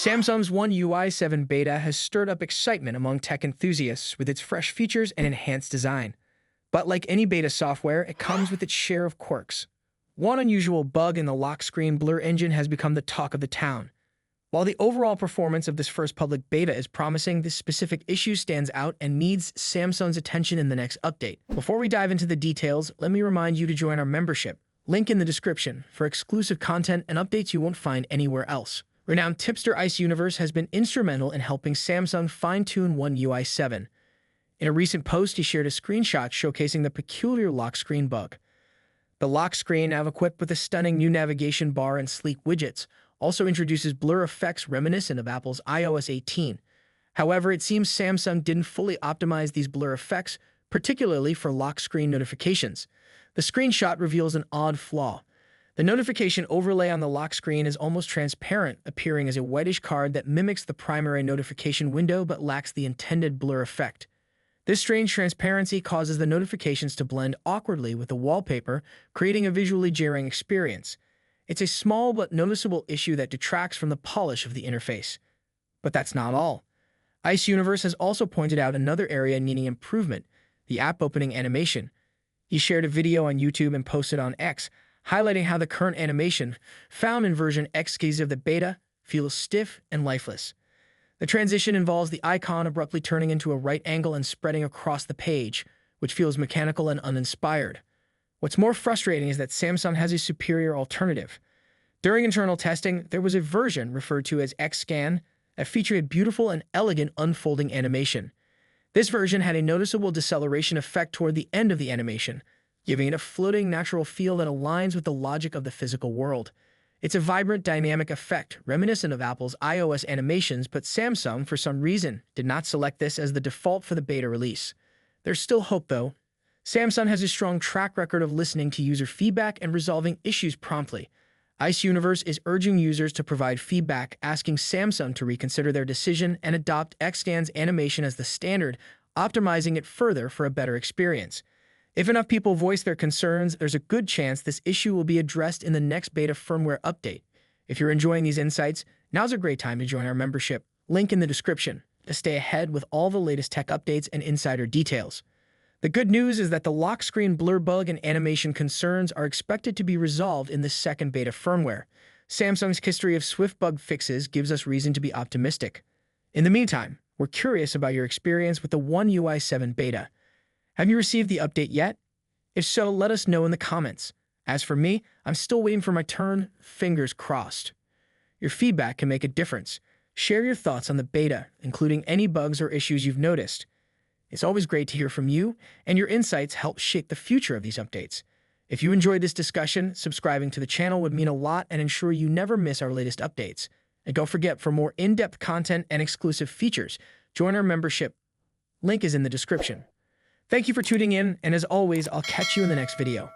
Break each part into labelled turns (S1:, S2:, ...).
S1: Samsung's One UI 7 beta has stirred up excitement among tech enthusiasts with its fresh features and enhanced design. But like any beta software, it comes with its share of quirks. One unusual bug in the lock screen blur engine has become the talk of the town. While the overall performance of this first public beta is promising, this specific issue stands out and needs Samsung's attention in the next update. Before we dive into the details, let me remind you to join our membership. Link in the description for exclusive content and updates you won't find anywhere else. Renowned tipster Ice Universe has been instrumental in helping Samsung fine-tune One UI 7. In a recent post, he shared a screenshot showcasing the peculiar lock screen bug. The lock screen, now equipped with a stunning new navigation bar and sleek widgets, also introduces blur effects reminiscent of Apple's iOS 18. However, it seems Samsung didn't fully optimize these blur effects, particularly for lock screen notifications. The screenshot reveals an odd flaw. The notification overlay on the lock screen is almost transparent, appearing as a whitish card that mimics the primary notification window but lacks the intended blur effect. This strange transparency causes the notifications to blend awkwardly with the wallpaper, creating a visually jarring experience. It's a small but noticeable issue that detracts from the polish of the interface. But that's not all. Ice Universe has also pointed out another area needing improvement: the app opening animation. He shared a video on YouTube and posted on X, highlighting how the current animation, found in version X of the beta, feels stiff and lifeless. The transition involves the icon abruptly turning into a right angle and spreading across the page, which feels mechanical and uninspired. What's more frustrating is that Samsung has a superior alternative. During internal testing, there was a version referred to as X-Scan that featured a beautiful and elegant unfolding animation. This version had a noticeable deceleration effect toward the end of the animation, giving it a floating, natural feel that aligns with the logic of the physical world. It's a vibrant, dynamic effect, reminiscent of Apple's iOS animations, but Samsung, for some reason, did not select this as the default for the beta release. There's still hope, though. Samsung has a strong track record of listening to user feedback and resolving issues promptly. Ice Universe is urging users to provide feedback, asking Samsung to reconsider their decision and adopt X-Scan's animation as the standard, optimizing it further for a better experience. If enough people voice their concerns, there's a good chance this issue will be addressed in the next beta firmware update. If you're enjoying these insights, now's a great time to join our membership. Link in the description to stay ahead with all the latest tech updates and insider details. The good news is that the lock screen blur bug and animation concerns are expected to be resolved in the second beta firmware. Samsung's history of swift bug fixes gives us reason to be optimistic. In the meantime, we're curious about your experience with the One UI 7 beta. Have you received the update yet? If so, let us know in the comments. As for me, I'm still waiting for my turn, fingers crossed. Your feedback can make a difference. Share your thoughts on the beta, including any bugs or issues you've noticed. It's always great to hear from you, and your insights help shape the future of these updates. If you enjoyed this discussion, subscribing to the channel would mean a lot and ensure you never miss our latest updates. And don't forget, for more in-depth content and exclusive features, join our membership. Link is in the description. Thank you for tuning in, and as always, I'll catch you in the next video.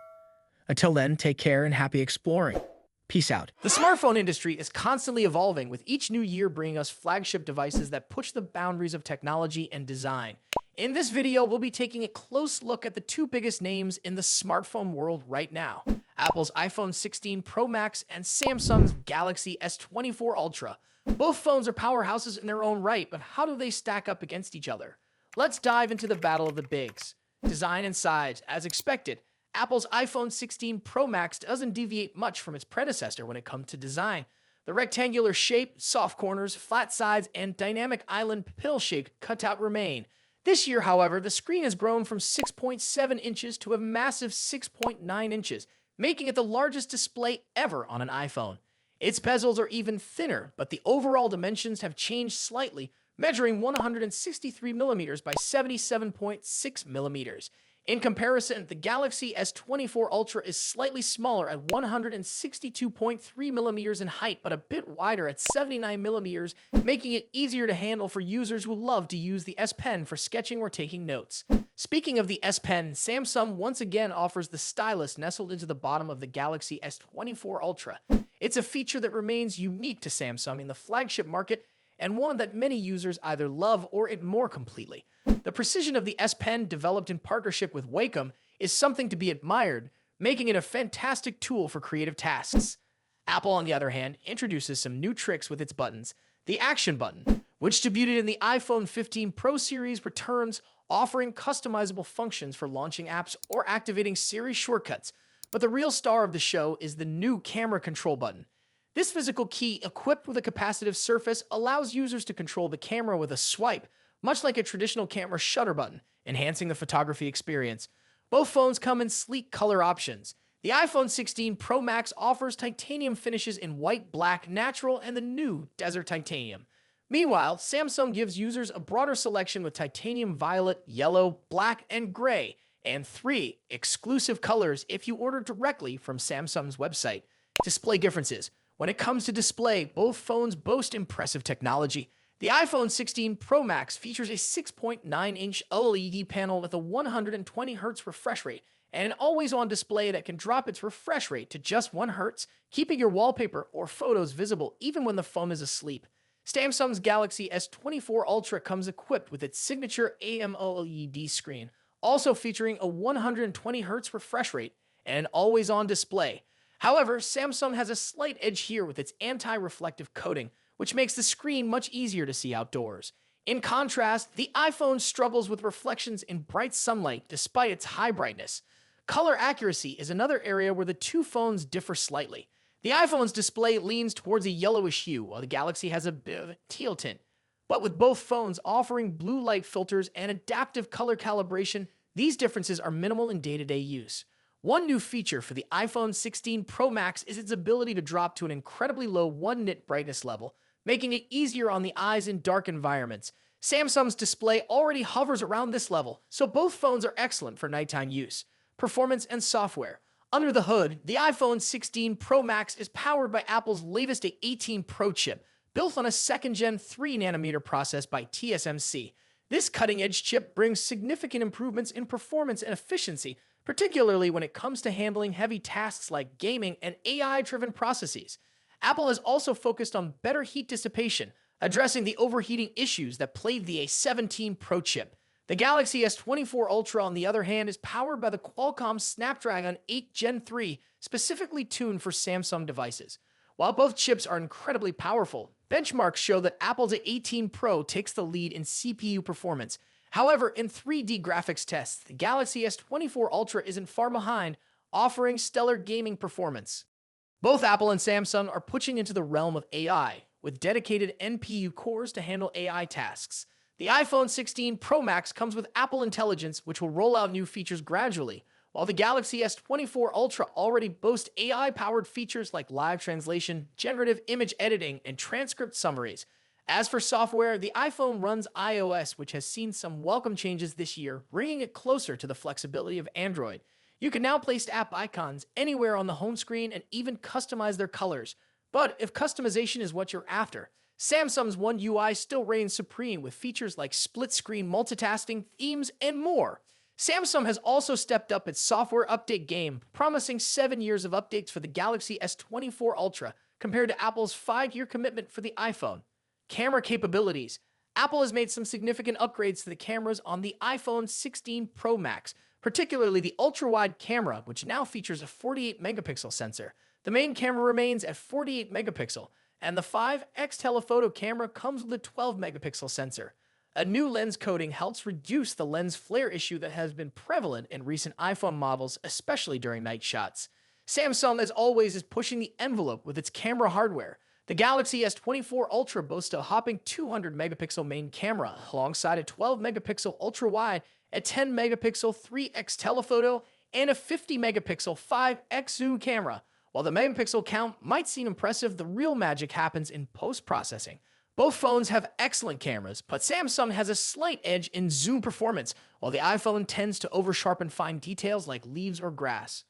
S1: Until then, take care and happy exploring. Peace out.
S2: The smartphone industry is constantly evolving, with each new year bringing us flagship devices that push the boundaries of technology and design. In this video, we'll be taking a close look at the two biggest names in the smartphone world right now: Apple's iPhone 16 Pro Max and Samsung's Galaxy S24 Ultra. Both phones are powerhouses in their own right, but how do they stack up against each other? Let's dive into the battle of the bigs. Design and size. As expected, Apple's iPhone 16 Pro Max doesn't deviate much from its predecessor when it comes to design. The rectangular shape, soft corners, flat sides, and dynamic island pill-shaped cutout remain. This year, however, the screen has grown from 6.7 inches to a massive 6.9 inches, making it the largest display ever on an iPhone. Its bezels are even thinner, but the overall dimensions have changed slightly, measuring 163 millimeters by 77.6 millimeters. In comparison, the Galaxy S24 Ultra is slightly smaller at 162.3 millimeters in height, but a bit wider at 79 millimeters, making it easier to handle for users who love to use the S Pen for sketching or taking notes. Speaking of the S Pen, Samsung once again offers the stylus nestled into the bottom of the Galaxy S24 Ultra. It's a feature that remains unique to Samsung in the flagship market, and one that many users either love or ignore completely. The precision of the S Pen, developed in partnership with Wacom, is something to be admired, making it a fantastic tool for creative tasks. Apple, on the other hand, introduces some new tricks with its buttons. The Action button, which debuted in the iPhone 15 Pro series, returns, offering customizable functions for launching apps or activating Siri shortcuts. But the real star of the show is the new camera control button. This physical key, equipped with a capacitive surface, allows users to control the camera with a swipe, much like a traditional camera shutter button, enhancing the photography experience. Both phones come in sleek color options. The iPhone 16 Pro Max offers titanium finishes in white, black, natural, and the new Desert Titanium. Meanwhile, Samsung gives users a broader selection with titanium violet, yellow, black, and gray, and 3 exclusive colors if you order directly from Samsung's website. Display differences. When it comes to display, both phones boast impressive technology. The iPhone 16 Pro Max features a 6.9-inch OLED panel with a 120Hz refresh rate and an always-on display that can drop its refresh rate to just 1 Hz, keeping your wallpaper or photos visible even when the phone is asleep. Samsung's Galaxy S24 Ultra comes equipped with its signature AMOLED screen, also featuring a 120Hz refresh rate and an always-on display. However, Samsung has a slight edge here with its anti-reflective coating, which makes the screen much easier to see outdoors. In contrast, the iPhone struggles with reflections in bright sunlight despite its high brightness. Color accuracy is another area where the two phones differ slightly. The iPhone's display leans towards a yellowish hue, while the Galaxy has a bit of a teal tint. But with both phones offering blue light filters and adaptive color calibration, these differences are minimal in day-to-day use. One new feature for the iPhone 16 Pro Max is its ability to drop to an incredibly low 1 nit brightness level, making it easier on the eyes in dark environments. Samsung's display already hovers around this level, so both phones are excellent for nighttime use. Performance and software. Under the hood, the iPhone 16 Pro Max is powered by Apple's latest A18 Pro chip, built on a second-gen 3nm process by TSMC. This cutting-edge chip brings significant improvements in performance and efficiency, particularly when it comes to handling heavy tasks like gaming and AI-driven processes. Apple has also focused on better heat dissipation, addressing the overheating issues that plagued the A17 Pro chip. The Galaxy S24 Ultra, on the other hand, is powered by the Qualcomm Snapdragon 8 Gen 3, specifically tuned for Samsung devices. While both chips are incredibly powerful, benchmarks show that Apple's A18 Pro takes the lead in CPU performance. However, in 3D graphics tests, the Galaxy S24 Ultra isn't far behind, offering stellar gaming performance. Both Apple and Samsung are pushing into the realm of AI, with dedicated NPU cores to handle AI tasks. The iPhone 16 Pro Max comes with Apple Intelligence, which will roll out new features gradually, while the Galaxy S24 Ultra already boasts AI-powered features like live translation, generative image editing, and transcript summaries. As for software, the iPhone runs iOS, which has seen some welcome changes this year, bringing it closer to the flexibility of Android. You can now place app icons anywhere on the home screen and even customize their colors. But if customization is what you're after, Samsung's One UI still reigns supreme with features like split-screen multitasking, themes, and more. Samsung has also stepped up its software update game, promising 7 years of updates for the Galaxy S24 Ultra, compared to Apple's 5-year commitment for the iPhone. Camera capabilities. Apple has made some significant upgrades to the cameras on the iPhone 16 Pro Max, particularly the ultra-wide camera, which now features a 48-megapixel sensor. The main camera remains at 48 megapixel, and the 5x telephoto camera comes with a 12-megapixel sensor. A new lens coating helps reduce the lens flare issue that has been prevalent in recent iPhone models, especially during night shots. Samsung, as always, is pushing the envelope with its camera hardware. The Galaxy S24 Ultra boasts a hopping 200-megapixel main camera, alongside a 12-megapixel ultra-wide, a 10-megapixel 3x telephoto, and a 50-megapixel 5x zoom camera. While the megapixel count might seem impressive, the real magic happens in post-processing. Both phones have excellent cameras, but Samsung has a slight edge in zoom performance, while the iPhone tends to over-sharpen fine details like leaves or grass.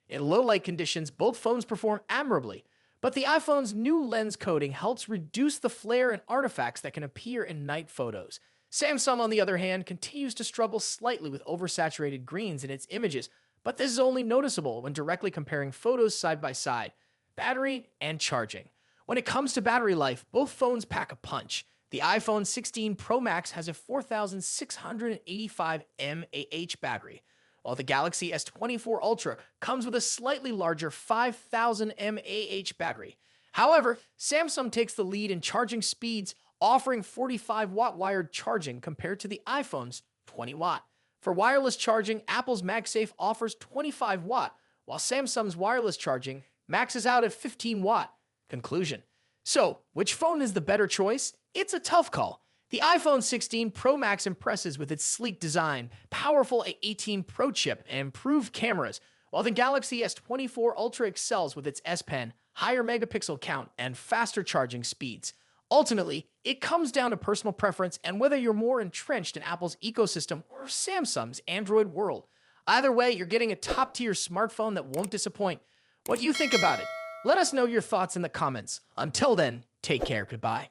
S2: In low-light conditions, both phones perform admirably, but the iPhone's new lens coating helps reduce the flare and artifacts that can appear in night photos. Samsung, on the other hand, continues to struggle slightly with oversaturated greens in its images, but this is only noticeable when directly comparing photos side by side. Battery and charging. When it comes to battery life, both phones pack a punch. The iPhone 16 Pro Max has a 4,685 mAh battery, while the Galaxy S24 Ultra comes with a slightly larger 5,000 mAh battery. However, Samsung takes the lead in charging speeds, offering 45-watt wired charging compared to the iPhone's 20-watt. For wireless charging, Apple's MagSafe offers 25-watt, while Samsung's wireless charging maxes out at 15-watt. Conclusion. So, which phone is the better choice? It's a tough call. The iPhone 16 Pro Max impresses with its sleek design, powerful A18 Pro chip, and improved cameras, while the Galaxy S24 Ultra excels with its S Pen, higher megapixel count, and faster charging speeds. Ultimately, it comes down to personal preference and whether you're more entrenched in Apple's ecosystem or Samsung's Android world. Either way, you're getting a top-tier smartphone that won't disappoint. What do you think about it? Let us know your thoughts in the comments. Until then, take care. Goodbye.